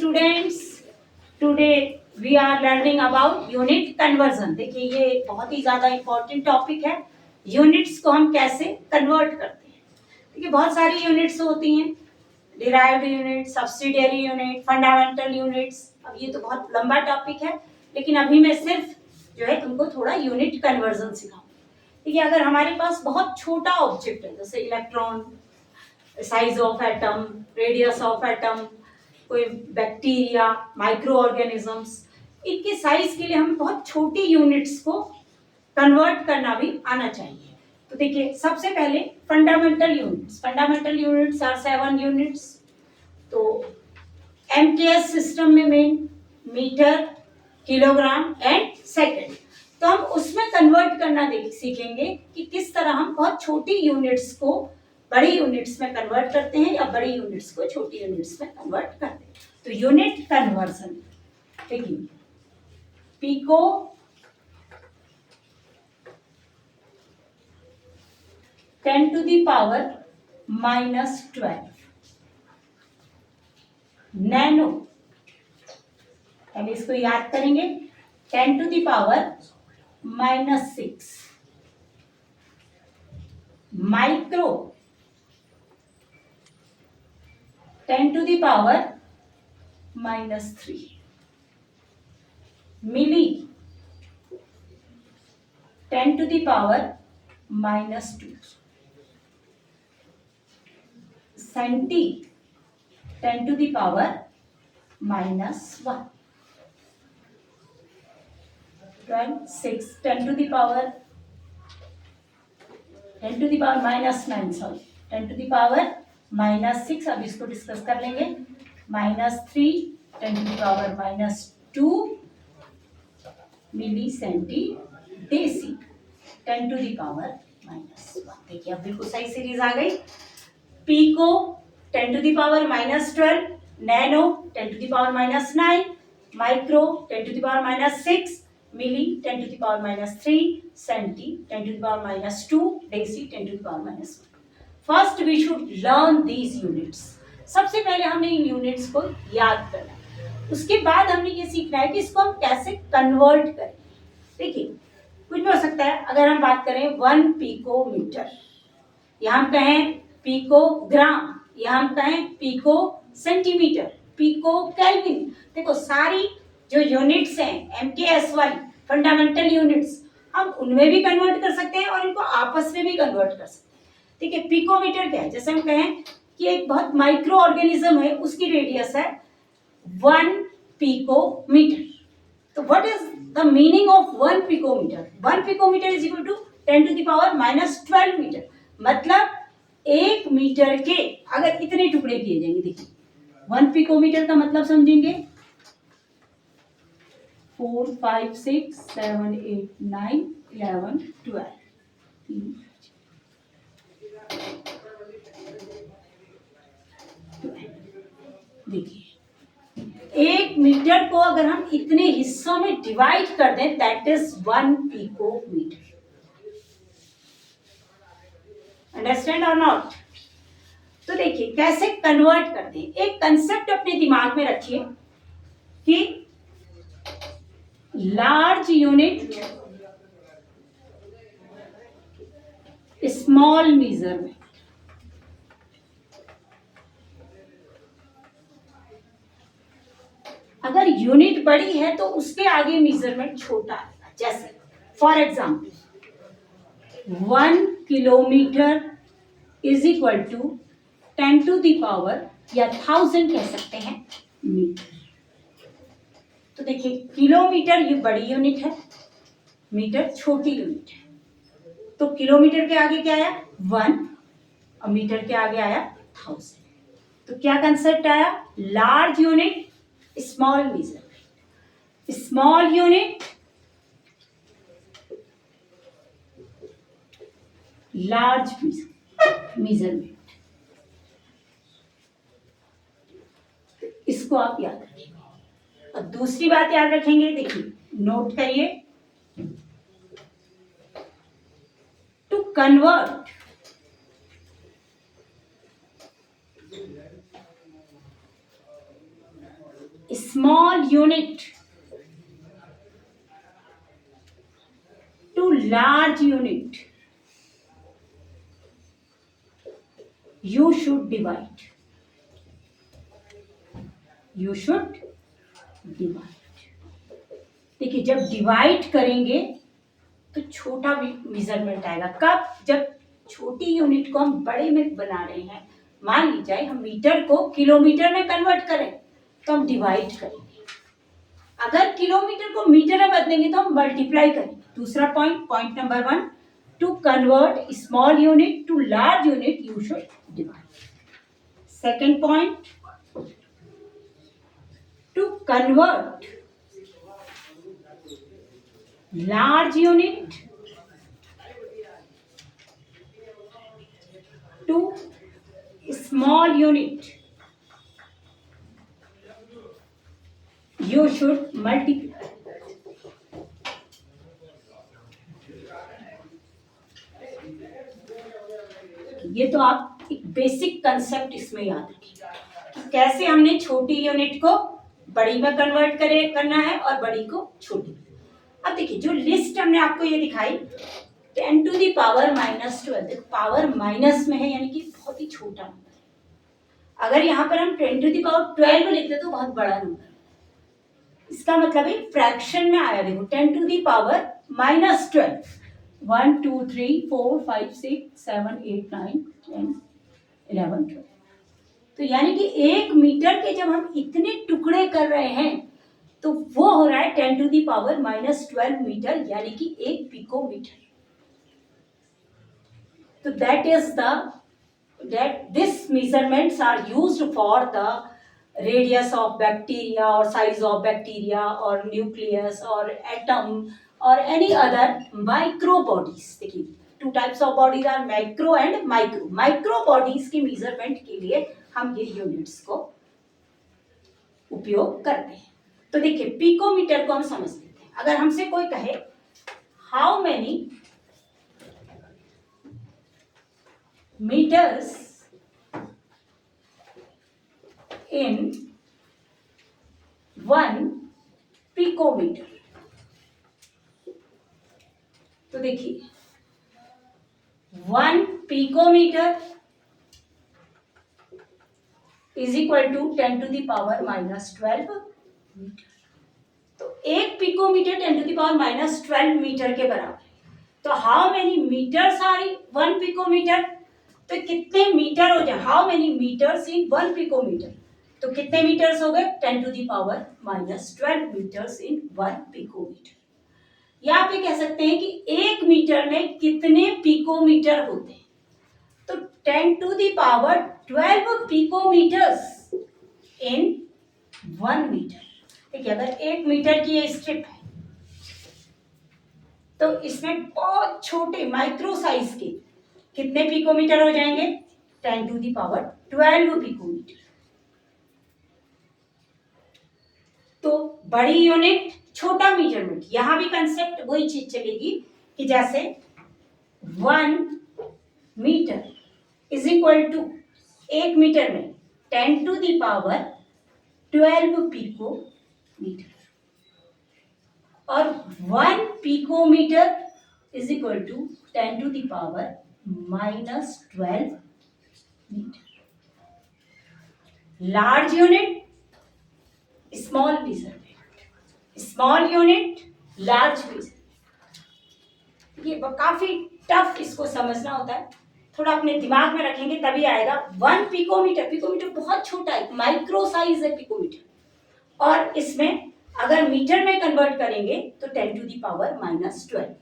Students, today we are learning about unit conversion. देखिए ये बहुत ही ज्यादा इंपॉर्टेंट टॉपिक है। यूनिट्स को हम कैसे कन्वर्ट करते हैं। देखिए बहुत सारी यूनिट्स होती हैं, derived unit, subsidiary unit, fundamental units. अब ये तो बहुत लंबा टॉपिक है, लेकिन अभी मैं सिर्फ जो है तुमको थोड़ा यूनिट कन्वर्जन सिखाऊंगी। देखिए अगर हमारे पास बहुत छोटा ऑब्जेक्ट है, जैसे electron, size of atom, radius of atom, कोई बैक्टीरिया, माइक्रो ऑर्गेनिजम्स, इनके साइज के लिए हमें बहुत छोटी यूनिट्स को कन्वर्ट करना भी आना चाहिए। तो देखिए सबसे पहले fundamental units. Fundamental units are 7 units. तो एमकेएस सिस्टम में main metre, kilogram and second. तो हम उसमें कन्वर्ट करना सीखेंगे कि किस तरह हम बहुत छोटी यूनिट्स को बड़ी यूनिट्स में कन्वर्ट करते हैं या बड़ी यूनिट्स को छोटी यूनिट्स में कन्वर्ट करते हैं। तो यूनिट कन्वर्जन देखिए, pico, ten to the power -12, nano, पहले इसको याद करेंगे, 10 to the power -6, micro, 10 to the power -3, milli, 10 to the power -2, centi, 10 to the power -1, 12, 6, 10 to the power -9, sorry, 10 to the power -6। अब इसको डिस्कस कर लेंगे। -3, 10 to the power -2, milli, centi, deci, 10 to the power -1। देखिए अब बिल्कुल सही series आ गई। Pico 10 to the power -12, nano 10 to the power -9, micro 10 to the power -6, milli 10 to the power -3, centi 10 to the power -2, deci 10 to the power -1। First we should learn these units. सबसे पहले हमने इन units को याद करना है। उसके बाद हमने ये सीखना है कि इसको हम कैसे कन्वर्ट करें। देखिए कुछ भी हो सकता है। अगर हम बात करें 1 पिकोमीटर, या हम कहें पिकोग्राम, या हम कहें पिको सेंटीमीटर, पिको केल्विन, देखो सारी जो यूनिट्स हैं एमकेएस वाली फंडामेंटल यूनिट्स, हम उनमें भी कन्वर्ट कर सकते हैं और इनको आपस में भी कन्वर्ट कर सकते हैं। ठीक है, पिकोमीटर क्या है? जैसे हम कहें कि एक बहुत माइक्रो ऑर्गेनिज्म है, उसकी रेडियस है 1 पिकोमीटर। तो what is the meaning of 1 picometre? 1 picometre is equal to 10 to the power -12 metre. मतलब 1 मीटर के अगर इतने टुकड़े किए जाएंगे, देखिए 1 पिकोमीटर का मतलब समझेंगे 4, 5, 6, 7, 8, 9, 11, 12। देखिए 1 मीटर को अगर हम इतने हिस्सों में डिवाइड कर दें, दैट इज 1 पिकोमीटर। अंडरस्टैंड और नॉट? तो देखिए कैसे कन्वर्ट करते हैं। एक कंसेप्ट अपने दिमाग में रखिए कि लार्ज यूनिट स्मॉल मेजरमेंट। अगर यूनिट बड़ी है तो उसके आगे मेजरमेंट छोटा आएगा। जैसे for example 1 kilometre is equal to 10 to the power, या 1000 कह सकते हैं, मीटर। तो देखिए किलोमीटर ये बड़ी यूनिट है, मीटर छोटी यूनिट है। तो किलोमीटर के आगे क्या आया? 1, और मीटर के आगे आया 1000। तो क्या कंसेप्ट आया? Large unit small measurement. Small unit large measurement. इसको आप याद रखिए। और दूसरी बात याद रखेंगे, देखिए नोट करिए, to convert small unit to large unit, you should divide. You should divide. देखिए, जब डिवाइड करेंगे तो छोटा मेजरमेंट आएगा. कब? जब छोटी यूनिट को हम बड़े में बना रहे हैं. मान लीजिए हम मीटर को किलोमीटर में कन्वर्ट करें तो हम डिवाइड करेंगे. अगर किलोमीटर को मीटर में बदलेंगे तो हम मल्टीप्लाई करेंगे. दूसरा point number 1, to convert small unit to large unit you should divide. Second point, to convert large unit to small unit, you should multiply. ये तो आप एक बेसिक कंसेप्ट इसमें याद रखिएगा कि कैसे हमने छोटी यूनिट को बड़ी में कन्वर्ट करना है और बड़ी को छोटी. अब देखिए, जो लिस्ट हमने आपको ये दिखाई 10 टू दी पावर -12, देखो पावर माइनस में है यानी कि बहुत ही छोटा नंबर है. अगर यहाँ पर हम 10 टू दी पावर 12 लिखते तो बहुत बड़ा नंबर. इसका मतलब है फ्रैक्शन में आया. देखो 10 टू दी पावर -12, 1 2 3 4 5 6 7 8 9 10 11 12. तो यानी कि 1 मीटर के जब हम इतने टुकड़े कर रहे हैं तो वो हो रहा है 10 टू दी पावर -12 मीटर, यानी कि 1 पिकोमीटर. तो this measurements are used for the radius of bacteria or size of bacteria or nucleus or atom or any other micro bodies. देखिए, 2 types of bodies are macro and micro. Micro bodies की measurement के लिए हम ये units को उपयोग करते हैं. तो देखिए, पिकोमीटर को हम समझ लेते हैं. अगर हमसे कोई कहे how many metres in 1 picometre, तो देखिए 1 picometre is equal to 10 to the power -12 metre. तो 1 picometre 10 to the power -12 metre के बराबर. तो how many metres are in 1 picometre, तो कितने मीटर हो जाए. How many metres in 1 picometre, तो कितने मीटर्स हो गए 10 to the power -12 metres in 1 picometre. या आप ये कह सकते हैं कि 1 मीटर में कितने पिकोमीटर होते हैं. तो 10 to the power 12 picometres in 1 metre. देखिए, अगर 1 मीटर की ये स्ट्रिप है तो इसमें बहुत छोटे माइक्रो साइज के कितने पिकोमीटर हो जाएंगे 10 टू दी पावर 12 पिकोमीटर. तो बड़ी यूनिट छोटा मेजरमेंट, यहां भी कंसेप्ट वही चीज चलेगी कि जैसे 1 metre is equal to 1 metre में 10 टू दी पावर 12 पिकोमीटर और 1 picometre is equal to 10 to the power -12 metre. Large unit, small measurement, small unit, large measurement. ये काफी टफ इसको समझना होता है. थोड़ा अपने दिमाग में रखेंगे तभी आएगा. 1 पिकोमीटर, पिकोमीटर बहुत छोटा है, माइक्रो साइज है पिकोमीटर. और इसमें अगर मीटर में कन्वर्ट करेंगे तो 10 टू दी पावर -12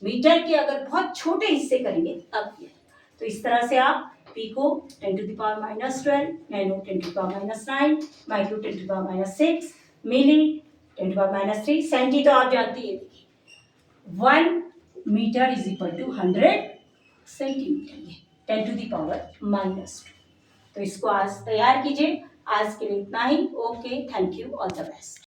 मीटर के अगर बहुत छोटे हिस्से करेंगे तब ये. तो इस तरह से आप pico 10 to the power -12, nano 10 to the power -9, micro 10 to the power -6, milli 10 to the power -3, centi तो आप जानती है. 1 metre is equal to 100 centimetre, ये 10 टू द पावर -2. तो इसको आज तैयार कीजिए. आज के लिए इतना ही. Okay, thank you, all the best.